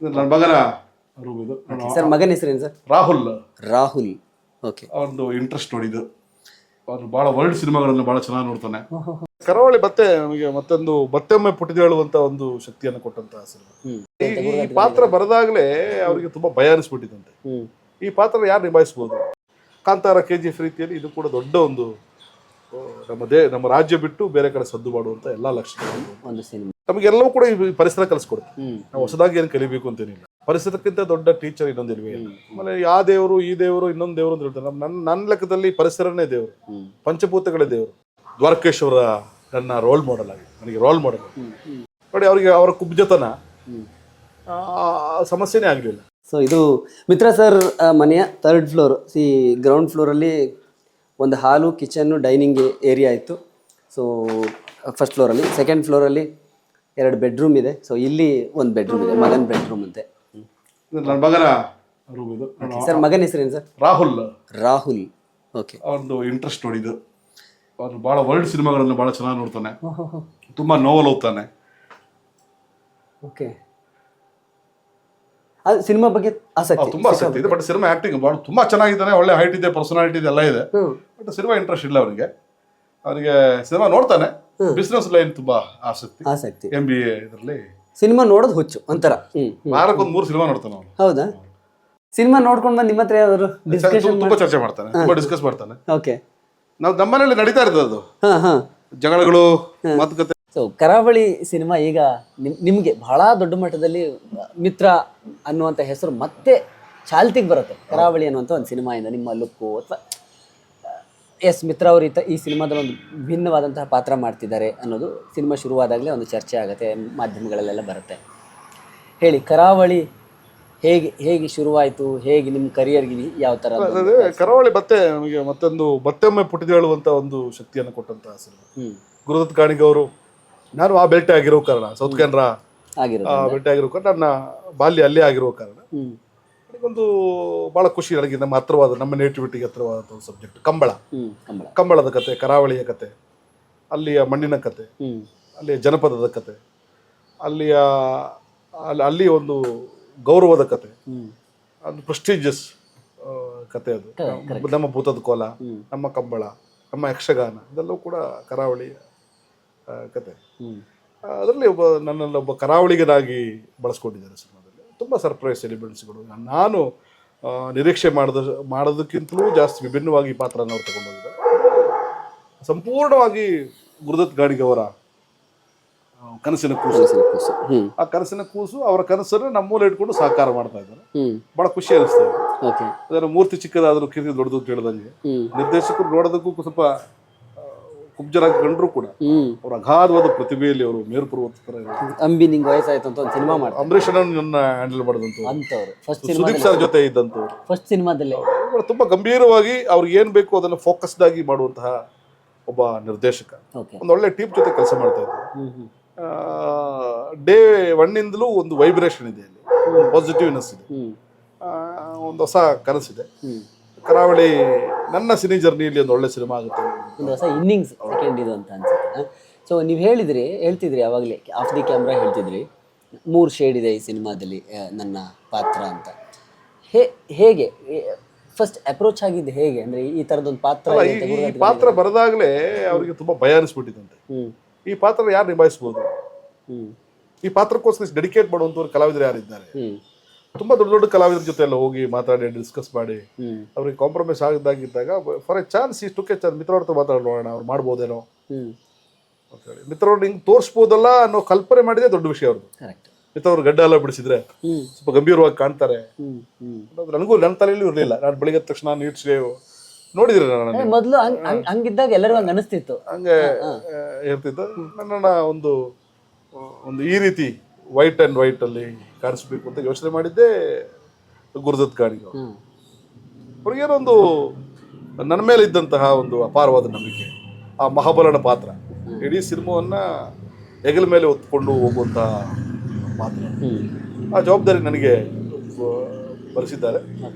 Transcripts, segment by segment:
ನನ್ನ ಮಗನ ರೂಮ್ ಇದು. ಸರ್ ಮಗನ ಹೆಸರೇನು ಸರ್? ರಾಹುಲ್. ರಾಹುಲ್. ಓಕೆ. ಅವ್ರದ್ದು ಇಂಟ್ರೆಸ್ಟ್ ನೋಡಿದ್ದು ಅವ್ರು ಭಾಳ ವರ್ಲ್ಡ್ ಸಿನಿಮಾಗಳನ್ನು ಭಾಳ ಚೆನ್ನಾಗಿ ನೋಡ್ತಾನೆ. ಕರಾವಳಿ ಮತ್ತೆ ನಮಗೆ ಮತ್ತೊಮ್ಮೆ ಪುಟಿದೇಳುವಂತ ಒಂದು ಶಕ್ತಿಯನ್ನು ಕೊಟ್ಟಂತಹ ಸಿನಿಮಾ. ಈ ಪಾತ್ರ ಬರದಾಗ್ಲೇ ಅವರಿಗೆ ತುಂಬಾ ಭಯ ಅನಿಸ್ಬಿಟ್ಟಿದಂತೆ. ಈ ಪಾತ್ರ ಯಾರು ನಿಭಾಯಿಸಬಹುದು? ಕಾಂತಾರ, KGF ರೀತಿಯಲ್ಲಿ ಇದು ಕೂಡ ದೊಡ್ಡ ಒಂದು ನಮ್ಮ ರಾಜ್ಯ ಬಿಟ್ಟು ಬೇರೆ ಕಡೆ ಸದ್ದು ಮಾಡುವಂತ ಎಲ್ಲಾ ಲಕ್ಷಣಗಳು ಒಂದು ಸಿನಿಮಾ. ನಮಗೆಲ್ಲವೂ ಕೂಡ ಈ ಪರಿಸರ ಕಲಿಸ್ಕೊಡುತ್ತೆ. ನಾವು ಹೊಸದಾಗಿ ಏನು ಕಲಿಬೇಕು ಅಂತೇನಿಲ್ಲ. ಪರಿಸರಕ್ಕಿಂತ ದೊಡ್ಡ ಟೀಚರ್ ಇನ್ನೊಂದಿಲ್ವೇ ಇಲ್ಲ. ಆಮೇಲೆ ಆ ದೇವರು ಈ ದೇವರು ಇನ್ನೊಂದು ದೇವರು ಅಂತ ಹೇಳ್ತಾರೆ. ನನ್ನ ಲೆಕ್ಕದಲ್ಲಿ ಪರಿಸರನೇ ದೇವರು, ಪಂಚಭೂತಗಳೇ ದೇವರು. ದ್ವಾರಕೇಶ್ವರ ನನ್ನ ರೋಲ್ ಮಾಡೆಲ್ ಆಗಿದೆ, ನನಗೆ ರೋಲ್ ಮಾಡೆಲ್. ನೋಡಿ, ಅವರಿಗೆ ಅವರ ಕುಬ್ಜತನ ಸಮಸ್ಯೆನೇ ಆಗಲಿಲ್ಲ. ಸೊ ಇದು ಮಿತ್ರ ಸರ್ ಮನೆಯ 3rd ಫ್ಲೋರ್. ಗ್ರೌಂಡ್ ಫ್ಲೋರಲ್ಲಿ ಒಂದು ಹಾಲು, ಕಿಚನ್ನು, ಡೈನಿಂಗ್ ಏರಿಯಾ ಇತ್ತು. ಸೊ ಫಸ್ಟ್ ಫ್ಲೋರಲ್ಲಿ. 2nd ಫ್ಲೋರಲ್ಲಿ 2 ಬೆಡ್ರೂಮ್ ಇದೆ. ಸೊ ಇಲ್ಲಿ ಒಂದು ಬೆಡ್ರೂಮ್ ಇದೆ, ಮಗನ ಬೆಡ್ರೂಮ್ ಅಂತೆ. ನನ್ನ ಮಗನ ರೂಮ್ ಇದು. ಸರ್ ಮಗನ ಹೆಸರೇನು ಸರ್? ರಾಹುಲ್. ರಾಹುಲ್. ಓಕೆ. ಅವ್ರದ್ದು ಇಂಟ್ರೆಸ್ಟ್ ನೋಡಿದ್ದು ಅವ್ರು ಭಾಳ ವರ್ಲ್ಡ್ ಸಿನಿಮಾಗಳನ್ನು ಭಾಳ ಚೆನ್ನಾಗಿ ನೋಡ್ತಾನೆ. ತುಂಬ ನೋವಲ್ ಓದ್ತಾನೆ. ಓಕೆ. ಅದು ಸಿನಿಮಾ ಬಗ್ಗೆ ಆಸಕ್ತಿ, ತುಂಬ ಆಸಕ್ತಿ ಇದೆ. ಬಟ್ ಸಿನಿಮಾ ಆ್ಯಕ್ಟಿಂಗ್ ಭಾಳ ತುಂಬ ಚೆನ್ನಾಗಿದ್ದಾನೆ. ಒಳ್ಳೆ ಹೈಟ್ ಇದೆ, ಪರ್ಸನಾಲಿಟಿ ಇದೆ, ಎಲ್ಲ ಇದೆ. ಬಟ್ ಸಿನಿಮಾ ಇಂಟ್ರೆಸ್ಟ್ ಇಲ್ಲ ಅವನಿಗೆ. ಸಿನಿಮಾ ನೋಡ್ತಾನೆ, ಬಿಸ್ನೆಸ್ ಲೈನ್ ತುಂಬ ಆಸಕ್ತಿ. MBA ಇದರಲ್ಲಿ ಸಿನಿಮಾ ನೋಡೋದು ಹುಚ್ಚು ಒಂಥರ. ವಾರಕ್ಕೊಂದು 3 ಸಿನಿಮಾ ನೋಡ್ತಾನೆ ಅವನು. ಹೌದಾ? ಸಿನಿಮಾ ನೋಡ್ಕೊಂಡು ಬಂದು ನಿಮ್ಮ ಹತ್ರ ಯಾವ್ದಾದ್ರು ಡಿಸ್ಕಷನ್? ತುಂಬ ಚರ್ಚೆ ಮಾಡ್ತಾನೆ, ತುಂಬ ಡಿಸ್ಕಸ್ ಮಾಡ್ತಾನೆ. ಓಕೆ. ನಮ್ಮನೇಲಿ ನಡೀತಾ ಇರ್ತದೆ ಅದು, ಜಗಳಗಳು, ಮಾತುಕತೆ. ಸೊ ಕರಾವಳಿ ಸಿನಿಮಾ ಈಗ ನಿಮಗೆ ಬಹಳ ದೊಡ್ಡ ಮಟ್ಟದಲ್ಲಿ ಮಿತ್ರ ಅನ್ನುವಂಥ ಹೆಸರು ಮತ್ತೆ ಚಾಲ್ತಿಗೆ ಬರುತ್ತೆ. ಕರಾವಳಿ ಅನ್ನುವಂಥ ಒಂದು ಸಿನಿಮಾಯಿಂದ ನಿಮ್ಮ ಲುಕ್ಕು ಅಥವಾ ಮಿತ್ರ ಅವರು ಈ ಸಿನಿಮಾದಲ್ಲಿ ಒಂದು ಭಿನ್ನವಾದಂತಹ ಪಾತ್ರ ಮಾಡ್ತಿದ್ದಾರೆ ಅನ್ನೋದು ಸಿನಿಮಾ ಶುರುವಾದಾಗಲೇ ಒಂದು ಚರ್ಚೆ ಆಗುತ್ತೆ, ಮಾಧ್ಯಮಗಳಲ್ಲೆಲ್ಲ ಬರುತ್ತೆ. ಹೇಳಿ, ಕರಾವಳಿ ಹೇಗೆ ಶುರುವಾಯಿತು? ಹೇಗೆ ನಿಮ್ಮ ಕರಿಯರ್ಗೆ ಯಾವ ಥರ? ಕರಾವಳಿ ಮತ್ತೆ ನಮಗೆ ಮತ್ತೊಮ್ಮೆ ಪುಟಿದೇಳುವಂತ ಒಂದು ಶಕ್ತಿಯನ್ನು ಕೊಟ್ಟಂತಹ ಸಿನಿಮಾ. ಗುರುದತ್ ಕಾಣಿಗ ಅವರು, ನಾನು ಆ ಬೆಲ್ಟೆ ಆಗಿರೋ ಕಾರಣ, ಸೌತ್ ಕೆನರಾ ಬೆಲ್ಟೆ ಆಗಿರೋ ಕಾರಣ, ನನ್ನ ಬಾಲ್ಯ ಅಲ್ಲೇ ಆಗಿರೋ ಕಾರಣ ನನಗೊಂದು ಭಾಳ ಖುಷಿ. ನನಗೆ ನಮ್ಮ ನೇಟಿವಿಟಿಗೆ ಹತ್ರವಾದಂಥ ಒಂದು ಸಬ್ಜೆಕ್ಟ್ ಕಂಬಳದ ಕತೆ, ಕರಾವಳಿಯ ಕತೆ, ಅಲ್ಲಿಯ ಮಣ್ಣಿನ ಕತೆ, ಅಲ್ಲಿಯ ಜನಪದದ ಕತೆ, ಅಲ್ಲಿ ಒಂದು ಗೌರವದ ಕತೆ, ಅದು ಪ್ರೆಸ್ಟೀಜಿಯಸ್ ಕತೆ. ಅದು ನಮ್ಮ ಭೂತದ ಕೋಲ, ನಮ್ಮ ಕಂಬಳ, ನಮ್ಮ ಯಕ್ಷಗಾನ, ಇದೆಲ್ಲವೂ ಕೂಡ ಕರಾವಳಿಯ ಕತೆ. ಅದರಲ್ಲಿ ನನ್ನಲ್ಲಿ ಒಬ್ಬ ಕರಾವಳಿಗನಾಗಿ ಬಳಸ್ಕೊಂಡಿದ್ದಾರೆ ಸಿನಿಮಾದಲ್ಲಿ. ತುಂಬ ಸರ್ಪ್ರೈಸ್ ಎಲಿಮೆಂಟ್ಸ್ಗಳು. ನಾನು ನಿರೀಕ್ಷೆ ಮಾಡೋದಕ್ಕಿಂತಲೂ ಜಾಸ್ತಿ ವಿಭಿನ್ನವಾಗಿ ಈ ಪಾತ್ರನ ಅವ್ರು ತಗೊಂಡೋಗಿದ್ದಾರೆ. ಸಂಪೂರ್ಣವಾಗಿ ಗುರುದತ್ ಗಾಣಿಗ ಅವರ ಕನಸಿನ ಕೂಸು. ಆ ಕನಸಿನ ಕೂಸು ಅವರ ಕನಸನ್ನು ನಮ್ಮೂಲೆ ಇಟ್ಕೊಂಡು ಸಾಕಾರ ಮಾಡ್ತಾ ಇದ್ದಾರೆ. ಬಹಳ ಖುಷಿ ಅನಿಸ್ತಾ ಇದೆ. ಅದರ ಮೂರ್ತಿ ಚಿಕ್ಕದಾದ್ರೂ ಕೀರ್ತಿ ದೊಡ್ಡದು ಕೇಳಿದಂಗೆ ನಿರ್ದೇಶಕರು ನೋಡೋದಕ್ಕೂ ಸ್ವಲ್ಪ ಕುಬ್ಜರಾಗಿ ಕಂಡ್ರು ಕೂಡ ಅವ್ರ ಅಗಾಧವಾದ ಪ್ರತಿಭೆಯಲ್ಲಿ ಅವರು ಮೇರು ಪರ್ವತ ಅಂಬಿ ನಿಂಗೆ ವಯಸ್ಸಾಯ್ತು ಅಂತ ಒಂದು ಸಿನಿಮಾ ಮಾಡಿ ಅಂಬರೀಷ್ ನನ್ನ ಹ್ಯಾಂಡಲ್ ಮಾಡಿದಂಥವ್ರು, ಸುದೀಪ್ ಸರ್ ಜೊತೆ ಇದ್ದಂಥವ್ರು, ಫಸ್ಟ್ ಸಿನಿಮಾದಲ್ಲಿ ತುಂಬಾ ಗಂಭೀರವಾಗಿ ಅವ್ರಿಗೆ ಏನ್ ಬೇಕು ಅದನ್ನು ಫೋಕಸ್ಡ್ ಆಗಿ ಮಾಡುವಂತಹ ಒಬ್ಬ ನಿರ್ದೇಶಕ. ಒಂದು ಒಳ್ಳೆ ಟೀಮ್ ಜೊತೆ ಕೆಲಸ ಮಾಡ್ತಾ ಇದ್ದಾರೆ. ಡೇ 1 ಒಂದು ವೈಬ್ರೇಷನ್ ಇದೆ, ಅಲ್ಲಿ ಪಾಸಿಟಿವ್ನೆಸ್ ಇದೆ, ಒಂದು ಹೊಸ ಕನಸಿದೆ. ಕರಾವಳಿ ನನ್ನ ಸಿನಿ ಜರ್ನಿಯಲ್ಲಿ ಒಂದು ಒಳ್ಳೆ ಸಿನಿಮಾ ಆಗುತ್ತೆ, ಒಂದು ಹೊಸ ಇನ್ನಿಂಗ್ಸ್ ಸೆಕೆಂಡ್ ಇದು ಅಂತ ಅನ್ಸುತ್ತೆ. ಸೊ ನೀವು ಹೇಳ್ತಿದ್ರಿ ಯಾವಾಗಲೇ ಆಫ್ ದಿ ಕ್ಯಾಮ್ರಾ ಹೇಳ್ತಿದ್ರಿ 3 ಶೇಡ್ ಇದೆ ಈ ಸಿನಿಮಾದಲ್ಲಿ ನನ್ನ ಪಾತ್ರ ಅಂತ. ಹೇಗೆ ಫಸ್ಟ್ ಅಪ್ರೋಚ್ ಆಗಿದ್ದು ಹೇಗೆ? ಅಂದ್ರೆ ಈ ತರದೊಂದು ಪಾತ್ರ ಬರದಾಗ್ಲೇ ಅವರಿಗೆ ತುಂಬಾ ಭಯ ಅನಿಸ್ಬಿಟ್ಟಿದಂತೆ. ಈ ಪಾತ್ರ ಯಾರು ನಿಭಾಯಿಸಬಹುದು? ಈ ಪಾತ್ರಕ್ಕೋಸ್ಕರ ಡೆಡಿಕೇಟ್ ಮಾಡುವಂತವ್ರು ಕಲಾವಿದರು ಯಾರಿದ್ದಾರೆ? ತುಂಬಾ ದೊಡ್ಡ ಕಲಾವಿದರ ಜೊತೆ ಎಲ್ಲ ಹೋಗಿ ಮಾತಾಡಿ ಡಿಸ್ಕಸ್ ಮಾಡಿ ಅವ್ರಿಗೆ ಕಾಂಪ್ರಮೈಸ್ ಆಗಿದ್ದಾಗ ಫಾರ್ ಎ ಚಾನ್ಸ್ ಮಿತ್ರವ್ರ ಮಾತಾಡೋಣ, ಅವ್ರು ಮಾಡ್ಬೋದೇನೋ ಅಂತ ಹೇಳಿ ಮಿತ್ರವ್ರು ಹಿಂಗೆ ತೋರಿಸ್ಬೋದಲ್ಲ ಅನ್ನೋ ಕಲ್ಪನೆ ಮಾಡಿದ್ರೆ ದೊಡ್ಡ ವಿಷಯ ಅವ್ರದ್ದು. ಮಿತ್ರವ್ರು ಗಡ್ಡ ಎಲ್ಲ ಬಿಡಿಸಿದ್ರೆ ಸ್ವಲ್ಪ ಗಂಭೀರವಾಗಿ ಕಾಣ್ತಾರೆ. ನನಗೂ ನನ್ನ ತಲೆಯಲ್ಲಿ ಇರಲಿಲ್ಲ. ನಾನು ಬೆಳಿಗ್ಗೆ ತಕ್ಷಣ ನೀಟ್ ಶೇವ್ ನೋಡಿದ್ರೆ ನಾನು ಮೊದಲು ಹಂಗಿದ್ದಾಗ ಎಲ್ಲರಿಗೂ ಹಂಗೆ ಅನಿಸ್ತಿತ್ತು, ಹಂಗೆ ಹೇಳ್ತಿದ್ದ. ನನ್ನನ್ನು ಒಂದು ಈ ರೀತಿ ವೈಟ್ ಅಂಡ್ ವೈಟ್ ಅಲ್ಲಿ ಕಾಣಿಸ್ಬೇಕು ಅಂತ ಯೋಚನೆ ಮಾಡಿದ್ದೆ ಗುರುದತ್ ಗಾಣಿಗ. ಅವ್ರಿಗೇನೊಂದು ನನ್ನ ಮೇಲೆ ಇದ್ದಂತಹ ಒಂದು ಅಪಾರವಾದ ನಂಬಿಕೆ, ಆ ಮಹಾಬಲನ ಪಾತ್ರ ಇಡೀ ಸಿನಿಮಾವನ್ನ ಹೆಗಲ ಮೇಲೆ ಹೊತ್ಕೊಂಡು ಹೋಗುವಂತಹ ಪಾತ್ರ. ಆ ಜವಾಬ್ದಾರಿ ನನಗೆ ಬರೆಸಿದ್ದಾರೆ.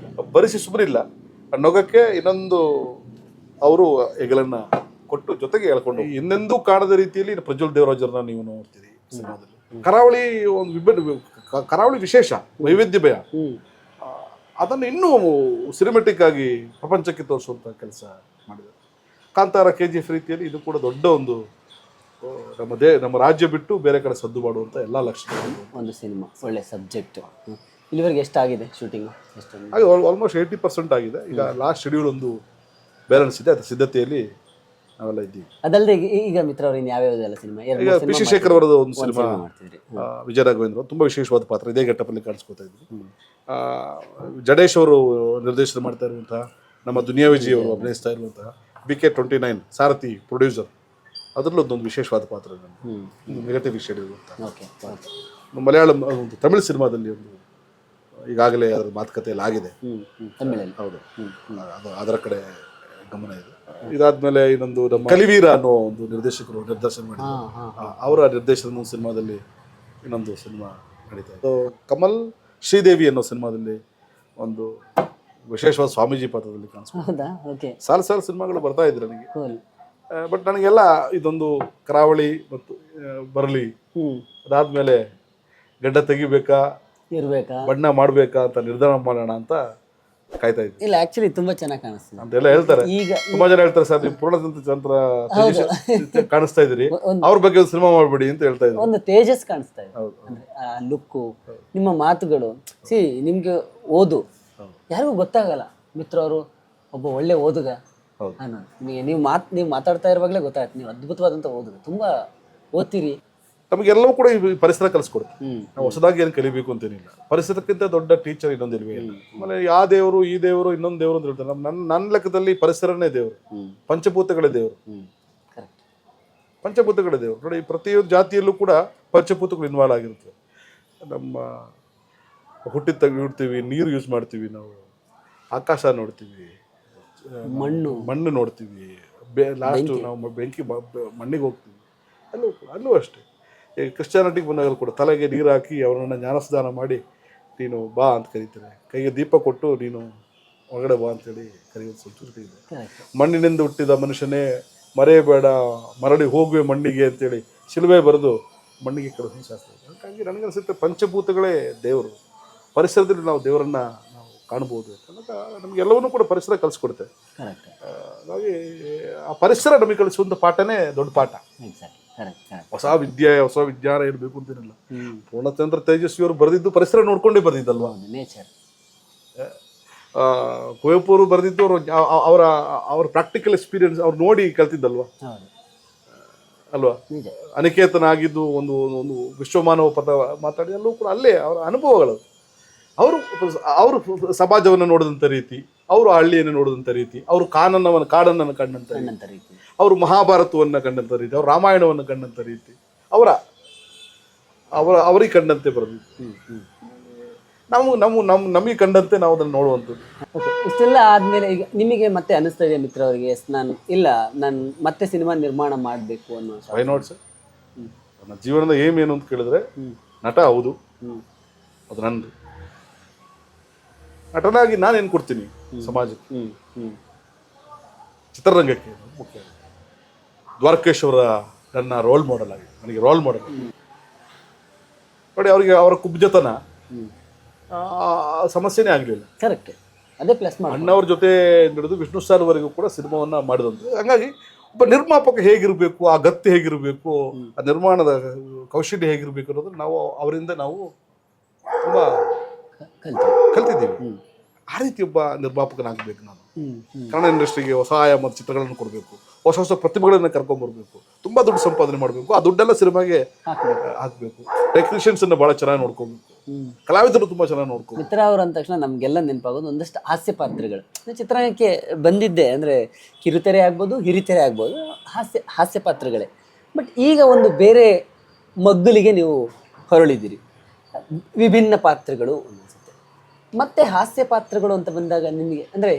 ಬರೆಸಿ ಸುಮ್ಮನಿಲ್ಲ, ನೊಗಕ್ಕೆ ಇನ್ನೊಂದು ಅವರು ಹೆಗಲನ್ನ ಕೊಟ್ಟು ಜೊತೆಗೆ ಹೇಳ್ಕೊಂಡು ಇನ್ನೆಂದೂ ಕಾಣದ ರೀತಿಯಲ್ಲಿ ಪ್ರಜ್ವಲ್ ದೇವರಾಜರನ್ನ ನೀವು ನೋಡ್ತೀರಿ ಸಿನಿಮಾದಲ್ಲಿ. ಕರಾವಳಿ ಒಂದು ಕರಾವಳಿ ವಿಶೇಷ ವೈವಿಧ್ಯಮಯ, ಅದನ್ನು ಇನ್ನೂ ಸಿನಿಮೆಟಿಕ್ ಆಗಿ ಪ್ರಪಂಚಕ್ಕೆ ತೋರಿಸುವಂಥ ಕೆಲಸ ಮಾಡಿದ್ದಾರೆ. ಕಾಂತಾರ KGF ರೀತಿಯಲ್ಲಿ ಇದು ಕೂಡ ದೊಡ್ಡ ಒಂದು ನಮ್ಮ ರಾಜ್ಯ ಬಿಟ್ಟು ಬೇರೆ ಕಡೆ ಸದ್ದು ಮಾಡುವಂಥ ಎಲ್ಲ ಲಕ್ಷಣಗಳು ಒಂದು ಸಿನಿಮಾ, ಒಳ್ಳೆ ಸಬ್ಜೆಕ್ಟ್. ಇಲ್ಲಿವರೆಗೆ ಎಷ್ಟಾಗಿದೆ ಶೂಟಿಂಗ್? ಹಾಗೆ ಆಲ್ಮೋಸ್ಟ್ 80% ಆಗಿದೆ. ಈಗ ಲಾಸ್ಟ್ ಶೆಡ್ಯೂಲ್ ಒಂದು ಬ್ಯಾಲೆನ್ಸ್ ಇದೆ, ಅದರ ಸಿದ್ಧತೆಯಲ್ಲಿ ನಾವೆಲ್ಲ ಇದ್ದೀವಿ. ಅದಲ್ಲದೆ ಈಗ ಮಿತ್ರ ಅವ್ರ ಯಾವ್ಯಾವುದೆಲ್ಲ ಸಿನಿಮಾ? ಈಗ ಪಿ ಸಿ ಶೇಖರ್ ಅವರದ್ದು ಒಂದು ಸಿನಿಮಾ ಮಾಡ್ತಿದ್ರಿ. ವಿಜಯ ರಾಘವೇಂದ್ರ, ತುಂಬ ವಿಶೇಷವಾದ ಪಾತ್ರ, ಇದೇ ಘಟ್ಟದಲ್ಲಿ ಕಾಣಿಸ್ಕೊತಾ ಇದ್ವಿ. ಜಡೇಶ್ ಅವರು ನಿರ್ದೇಶನ ಮಾಡ್ತಾ ಇರುವಂತಹ, ನಮ್ಮ ದುನಿಯಾ ವಿಜಯ್ ಅವರು ಅಭಿನಯಿಸ್ತಾ ಇರುವಂತಹ BK29 ಸಾರಥಿ ಪ್ರೊಡ್ಯೂಸರ್, ಅದರಲ್ಲೂ ಒಂದು ವಿಶೇಷವಾದ ಪಾತ್ರ ನೆಗೆಟಿವ್ ಶೆಡ್ಯೂಲ್ ಅಂತ. ಮಲಯಾಳಂ ಒಂದು ತಮಿಳು ಸಿನಿಮಾದಲ್ಲಿ ಒಂದು ಈಗಾಗಲೇ ಅದರ ಮಾತುಕತೆಯಲ್ಲಿ ಆಗಿದೆ. ಹೌದು, ಅದರ ಕಡೆ ಗಮನ ಇದೆ. ಇದಾದ್ಮೇಲೆ ಇನ್ನೊಂದು ನಮ್ಮ ಕಲಿವೀರ ಅನ್ನೋ ಒಂದು ನಿರ್ದೇಶಕರು ನಿರ್ದೇಶನ ಮಾಡಿದ್ದಾರೆ, ಅವರ ನಿರ್ದೇಶನದ ಸಿನಿಮಾದಲ್ಲಿ ಇನ್ನೊಂದು ಸಿನಿಮಾ ನಡೀತಾ ಇದೆ. ಕಮಲ್ ಶ್ರೀದೇವಿ ಅನ್ನೋ ಸಿನಿಮಾದಲ್ಲಿ ಒಂದು ವಿಶೇಷವಾದ ಸ್ವಾಮೀಜಿ ಪಾತ್ರದಲ್ಲಿ ಕಾಣಿಸ್ತಾರೆ. ಸಾಲು ಸಿನಿಮಾಗಳು ಬರ್ತಾ ಇದ್ರು ನನಗೆ. ಬಟ್ ನನಗೆಲ್ಲ ಇದೊಂದು ಕರಾವಳಿ ಮತ್ತು ಬರಲಿ, ಅದಾದ್ಮೇಲೆ ಗಡ್ಡ ತೆಗಿಬೇಕಾ ಬಣ್ಣ ಮಾಡ್ಬೇಕಾ ಅಂತ ನಿರ್ಧಾರ ಮಾಡೋಣ ಅಂತ ಕಾಯ್ತಾ ಇದ್ದೆ. ಇಲ್ಲ, ಆಕ್ಚುಲಿ ತುಂಬಾ ಚೆನ್ನಾಗಿ ಕಾಣಿಸ್ತದೆ ಅಂತೆಲ್ಲ ಹೇಳ್ತಾರೆ. ತುಂಬಾ ಜನ ಹೇಳ್ತಾರೆ, ಸರ್ ನೀವು ಪೂರ್ಣತಂತ್ರ ಕಾಣಿಸ್ತಾ ಇದ್ರಿ, ಅವ್ರ ಬಗ್ಗೆ ಒಂದು ಸಿನಿಮಾ ಮಾಡ್ಬಿಡಿ ಅಂತ ಹೇಳ್ತಾ ಇದ್ರು. ಒಂದು ತೇಜಸ್ ಕಾಣಿಸ್ತಾ ಇದೆ, ಆ ಲುಕ್ಕು, ನಿಮ್ಮ ಮಾತುಗಳು. ನಿಮ್ಗೆ ಓದು ಯಾರಿಗೂ ಗೊತ್ತಾಗಲ್ಲ, ಮಿತ್ರ ಅವರು ಒಬ್ಬ ಒಳ್ಳೆ ಓದುಗ ಅನ್ನೋದು ನಿಮಗೆ. ನೀವು ಮಾತಾಡ್ತಾ ಇರುವಾಗಲೇ ಗೊತ್ತಾಗುತ್ತೆ ನೀವು ಅದ್ಭುತವಾದಂಥ ಓದುಗ, ತುಂಬಾ ಓದ್ತೀರಿ. ನಮಗೆಲ್ಲವೂ ಕೂಡ ಈ ಪರಿಸರ ಕಲಿಸ್ಕೊಡುತ್ತೆ. ನಾವು ಹೊಸದಾಗಿ ಏನು ಕಲಿಬೇಕು ಅಂತೇನಿಲ್ಲ. ಪರಿಸರಕ್ಕಿಂತ ದೊಡ್ಡ ಟೀಚರ್ ಇನ್ನೊಂದಿಲ್ವೇ ಇಲ್ಲ. ಆಮೇಲೆ ಯಾವ ದೇವರು ಈ ದೇವರು ಇನ್ನೊಂದು ದೇವರು ಅಂತ ಹೇಳ್ತಾರೆ. ನನ್ನ ಲೆಕ್ಕದಲ್ಲಿ ಪರಿಸರನೇ ದೇವರು, ಪಂಚಭೂತಗಳೇ ದೇವರು. ಪಂಚಭೂತಗಳೇ ದೇವರು. ನೋಡಿ, ಪ್ರತಿಯೊಂದು ಜಾತಿಯಲ್ಲೂ ಕೂಡ ಪಂಚಭೂತಗಳು ಇನ್ವಾಲ್ವ್ ಆಗಿರುತ್ತೆ. ನಮ್ಮ ಹುಟ್ಟಿರ್ತೀವಿ, ನೀರು ಯೂಸ್ ಮಾಡ್ತೀವಿ, ನಾವು ಆಕಾಶ ನೋಡ್ತೀವಿ, ಮಣ್ಣು ನೋಡ್ತೀವಿ, ಲಾಸ್ಟ್ ನಾವು ಮಣ್ಣಿಗೆ ಹೋಗ್ತೀವಿ. ಅಲ್ಲೂ ಅಷ್ಟೇ. ಈ ಕ್ರಿಶ್ಚಿಯಾನಿಟಿಗೆ ಬಂದಾಗ ಕೂಡ ತಲೆಗೆ ನೀರು ಹಾಕಿ ಅವರನ್ನು ಜ್ಞಾನಸ್ನಾನ ಮಾಡಿ ನೀನು ಬಾ ಅಂತ ಕರೀತಾರೆ. ಕೈಗೆ ದೀಪ ಕೊಟ್ಟು ನೀನು ಹೊರಗಡೆ ಬಾ ಅಂತೇಳಿ ಕರೆಯೋದು ಸಂಸ್ಕೃತಿ ಇದೆ. ಮಣ್ಣಿನಿಂದ ಹುಟ್ಟಿದ ಮನುಷ್ಯನೇ ಮರೆಯಬೇಡ, ಮರಳಿ ಹೋಗುವೆ ಮಣ್ಣಿಗೆ ಅಂತೇಳಿ ಶಿಲುಬೆ ಬರೆದು ಮಣ್ಣಿಗೆ ಕಳಿಸೋ ಶಾಸ್ತ್ರ. ಹಾಗಾಗಿ ನನಗನ್ಸುತ್ತೆ ಪಂಚಭೂತಗಳೇ ದೇವರು. ಪರಿಸರದಲ್ಲಿ ನಾವು ದೇವರನ್ನ ನಾವು ಕಾಣ್ಬೋದು. ನಮಗೆಲ್ಲವನ್ನೂ ಕೂಡ ಪರಿಸರ ಕಲಿಸ್ಕೊಡುತ್ತೆ. ಹಾಗಾಗಿ ಆ ಪರಿಸರ ನಮಗೆ ಕಲಿಸುವಂಥ ಪಾಠನೇ ದೊಡ್ಡ ಪಾಠ. ಹೊಸ ವಿಜ್ಞಾನ ಇರಬೇಕು ಅಂತೇನಿಲ್ಲ. ಪೂರ್ಣಚಂದ್ರ ತೇಜಸ್ವಿ ಅವರು ಬರೆದಿದ್ದು ಪರಿಸರ ನೋಡ್ಕೊಂಡೇ ಬರೆದಿದ್ದಲ್ವಾ. ಕುವೆಂಪು ಅವರು ಬರೆದಿದ್ದು ಅವರ ಪ್ರಾಕ್ಟಿಕಲ್ ಎಕ್ಸ್ಪೀರಿಯನ್ಸ್ ಅವ್ರು ನೋಡಿ ಕಲ್ತಿದ್ದಲ್ವಾ ಅಲ್ವಾ. ಅನಿಕೇತನ ಆಗಿದ್ದು ಒಂದು ವಿಶ್ವಮಾನವ ಪದ ಮಾತಾಡಿ ಅಲ್ಲೂ ಕೂಡ ಅಲ್ಲೇ ಅವರ ಅನುಭವಗಳು. ಅವರು ಸಮಾಜವನ್ನು ನೋಡಿದಂಥ ರೀತಿ, ಅವರು ಹಳ್ಳಿಯನ್ನು ನೋಡಿದಂಥ ರೀತಿ, ಅವರು ಕಾಡನ್ನು ಕಂಡಂಥ ರೀತಿ, ಅವರು ಮಹಾಭಾರತವನ್ನು ಕಂಡಂಥ ರೀತಿ, ಅವರು ರಾಮಾಯಣವನ್ನು ಕಂಡಂಥ ರೀತಿ, ಅವರಿಗೆ ಕಂಡಂತೆ ಬರೆದಿದ್ದು. ನಮಗೆ ಕಂಡಂತೆ ನಾವು ಅದನ್ನು ನೋಡುವಂಥದ್ದು. ಇಷ್ಟೆಲ್ಲ ಆದ್ಮೇಲೆ ಈಗ ನಿಮಗೆ ಮತ್ತೆ ಅನಿಸ್ತಾ ಇದೆ ಮಿತ್ರ ಅವರಿಗೆ, ನಾನು ಮತ್ತೆ ಸಿನಿಮಾ ನಿರ್ಮಾಣ ಮಾಡಬೇಕು ಅನ್ನೋ? Why not sir. ನನ್ನ ಜೀವನದ ಏನು ಅಂತ ಕೇಳಿದ್ರೆ, ನಟ ಹೌದು, ಅದು ನಂದು. ನಟನಾಗಿ ನಾನೇನು ಕೊಡ್ತೀನಿ ಸಮಾಜಕ್ಕೆ, ಚಿತ್ರರಂಗಕ್ಕೆ ಮುಖ್ಯ. ದ್ವಾರಕೇಶ್ ಅವರ ನನ್ನ ರೋಲ್ ಮಾಡೆಲ್ ಆಗಿದೆ, ನನಗೆ ರೋಲ್ ಮಾಡೆಲ್. ನೋಡಿ, ಅವರಿಗೆ ಅವರ ಕುಬ್ಜತನ ಸಮಸ್ಯೆನೇ ಆಗಲಿಲ್ಲ. ಕರೆಕ್ಟ್, ಅದೇ ಪ್ಲಸ್. ಅಣ್ಣವ್ರ ಜೊತೆ ನಡೆದು ವಿಷ್ಣು ಸರ್ ವರೆಗೂ ಕೂಡ ಸಿನಿಮಾವನ್ನ ಮಾಡಿದಂತೆ. ಹಾಗಾಗಿ ಒಬ್ಬ ನಿರ್ಮಾಪಕ ಹೇಗಿರಬೇಕು, ಆ ಗತ್ತು ಹೇಗಿರಬೇಕು, ಆ ನಿರ್ಮಾಣದ ಕೌಶಲ್ಯ ಹೇಗಿರಬೇಕು ಅನ್ನೋದು ಅವರಿಂದ ನಾವು ತುಂಬಾ ಕಲ್ತಿದ್ದೀವಿ. ಆ ರೀತಿ ಒಬ್ಬ ನಿರ್ಮಾಪಕನಾಗಬೇಕು ನಾನು. ಕನ್ನಡ ಇಂಡಸ್ಟ್ರಿಗೆ ಹೊಸ ಆಯಾಮದ ಚಿತ್ರಗಳನ್ನು ಕೊಡಬೇಕು, ಹೊಸ ಪ್ರತಿಭೆಗಳನ್ನ ಕರ್ಕೊಂಡ್ಬರ್ಬೇಕು, ತುಂಬಾ ದುಡ್ಡು ಸಂಪಾದನೆ ಮಾಡಬೇಕು. ಆ ದುಡ್ಡೆಲ್ಲ ಸಿನಿಮಾಗೆ ಹಾಕ್ಬೇಕು. ಟೆಕ್ನಿಷಿಯನ್ಸ್ ಅನ್ನ ಬಹಳ ಚೆನ್ನಾಗಿ ನೋಡ್ಕೋಬೇಕು, ಕಲಾವಿದರು ತುಂಬಾ ಚೆನ್ನಾಗಿ ನೋಡ್ಕೋಬೇಕು. ಮಿತ್ರ ಅವರು ಅಂದ ತಕ್ಷಣ ನಮ್ಗೆಲ್ಲ ನೆನಪಾಗೋದು ಒಂದಷ್ಟು ಹಾಸ್ಯ ಪಾತ್ರಗಳು. ಚಿತ್ರರಂಗಕ್ಕೆ ಬಂದಿದ್ದೆ ಅಂದ್ರೆ ಕಿರುತೆರೆ ಆಗ್ಬೋದು, ಹಿರಿತೆರೆ ಆಗ್ಬೋದು, ಹಾಸ್ಯ ಪಾತ್ರಗಳೇ. ಬಟ್ ಈಗ ಒಂದು ಬೇರೆ ಮಗ್ಗಲಿಗೆ ನೀವು ಹೊರಳಿದ್ದೀರಿ, ವಿಭಿನ್ನ ಪಾತ್ರಗಳು ಅನಿಸುತ್ತೆ. ಮತ್ತೆ ಹಾಸ್ಯ ಪಾತ್ರಗಳು ಅಂತ ಬಂದಾಗ ನಿಮಗೆ ಅಂದರೆ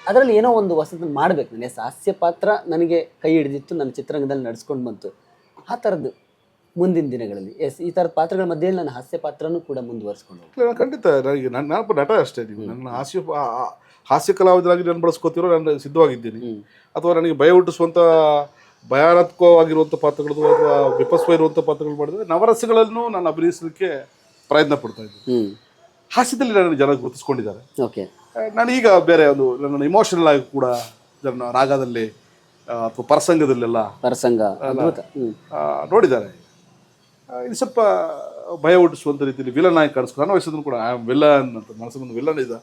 ಅದರಲ್ಲಿ ಏನೋ ಒಂದು ಹೊಸದನ್ನು ಮಾಡಬೇಕು. ನನಗೆ ಹಾಸ್ಯ ಪಾತ್ರ ನನಗೆ ಕೈ ಹಿಡಿದಿತ್ತು, ನನ್ನ ಚಿತ್ರರಂಗದಲ್ಲಿ ನಡೆಸ್ಕೊಂಡು ಬಂತು. ಆ ಥರದ್ದು ಮುಂದಿನ ದಿನಗಳಲ್ಲಿ ಈ ಥರದ ಪಾತ್ರಗಳ ಮಧ್ಯೆಯಲ್ಲಿ ನನ್ನ ಹಾಸ್ಯ ಪಾತ್ರನೂ ಕೂಡ ಮುಂದುವರಿಸ್ಕೊಂಡು ಖಂಡಿತ. ನನಗೆ ನಾನೊಬ್ಬ ನಟ ಅಷ್ಟೇ. ನೀವು ನನ್ನ ಹಾಸ್ಯ ಕಲಾವಿದರಾಗಿ ನಾನು ಬಳಸ್ಕೋತಿರೋ ನಾನು ಸಿದ್ಧವಾಗಿದ್ದೀನಿ. ಅಥವಾ ನನಗೆ ಭಯ ಹುಟ್ಟಿಸುವಂಥ ಭಯಾನಕವಾಗಿರುವಂಥ ಪಾತ್ರಗಳು ಅಥವಾ ವಿಪಸ್ವ ಇರುವಂಥ ಪಾತ್ರಗಳು ಮಾಡಿದ್ರೆ ನವರಸಗಳನ್ನು ನಾನು ಅಭಿನಯಿಸಲಿಕ್ಕೆ ಪ್ರಯತ್ನ ಪಡ್ತಾ ಇದ್ದೀನಿ. ಹಾಸ್ಯದಲ್ಲಿ ನನಗೆ ಜನ ಗುರುತಿಸ್ಕೊಂಡಿದ್ದಾರೆ. ಓಕೆ. ನಾನೀಗ ಬೇರೆ ಒಂದು ನನ್ನ ಇಮೋಷನಲ್ ಆಗಿ ಕೂಡ ಜನ ರಾಗದಲ್ಲಿ ಅಥವಾ ಪ್ರಸಂಗದಲ್ಲೆಲ್ಲ ನೋಡಿದ್ದಾರೆ. ಇದು ಸ್ವಲ್ಪ ಭಯ ಹುಟ್ಟಿಸುವಂಥ ರೀತಿಯಲ್ಲಿ ವಿಲನ್ ಆಗಿ ಕಾಣಿಸ್ಕೊ ನನ್ನ ವಯಸ್ಸನ್ನು ಕೂಡ ವಿಲನ್ ಅಂತ ಮನಸ್ಸನ್ನು ವಿಲನ್ ಇದೆ.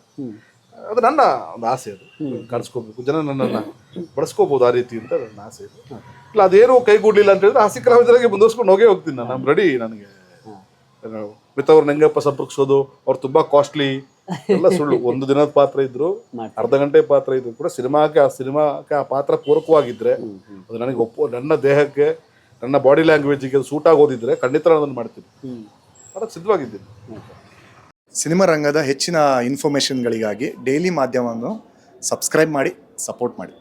ಅದು ನನ್ನ ಒಂದು ಆಸೆ, ಅದು ಕಾಣಿಸ್ಕೋಬೇಕು, ಜನ ನನ್ನನ್ನು ಬಳಸ್ಕೋಬೋದು ಆ ರೀತಿ ಅಂತ ನನ್ನ ಆಸೆ ಇದೆ. ಇಲ್ಲ ಅದೇನೋ ಕೈಗೂಡಲಿಲ್ಲ ಅಂತ ಹೇಳಿದ್ರೆ ಹಾಸ್ಯ ಕಲಾವಿದರಿಗೆ ಮುಂದುವರ್ಸ್ಕೊಂಡು ಹೋಗ್ತೀನಿ ನಾನು ರೆಡಿ. ನನಗೆ ಮಿತ್ತವ್ರನ್ನ ಹೆಂಗಪ್ಪ ಸಂಪರ್ಕಿಸೋದು, ಅವ್ರು ತುಂಬಾ ಕಾಸ್ಟ್ಲಿ ಎಲ್ಲ ಸುಳ್ಳು. ಒಂದು ದಿನದ ಪಾತ್ರ ಇದ್ರು, ಅರ್ಧ ಗಂಟೆ ಪಾತ್ರ ಇದ್ರು ಕೂಡ ಸಿನಿಮಾಕ್ಕೆ ಆ ಪಾತ್ರ ಪೂರಕವಾಗಿದ್ರೆ, ಅದು ನನಗೆ ನನ್ನ ದೇಹಕ್ಕೆ ನನ್ನ ಬಾಡಿ ಲ್ಯಾಂಗ್ವೇಜಿಗೆ ಸೂಟ್ ಆಗೋದಿದ್ರೆ ಖಂಡಿತ ನಾನು ಅದನ್ನು ಮಾಡ್ತೀನಿ, ಅದಕ್ಕೆ ಸಿದ್ಧವಾಗಿದ್ದೀನಿ. ಸಿನಿಮಾ ರಂಗದ ಹೆಚ್ಚಿನ ಇನ್ಫಾರ್ಮೇಷನ್ಗಳಿಗಾಗಿ ಡೈಲಿ ಮಾಧ್ಯಮವನ್ನು ಸಬ್ಸ್ಕ್ರೈಬ್ ಮಾಡಿ, ಸಪೋರ್ಟ್ ಮಾಡಿ.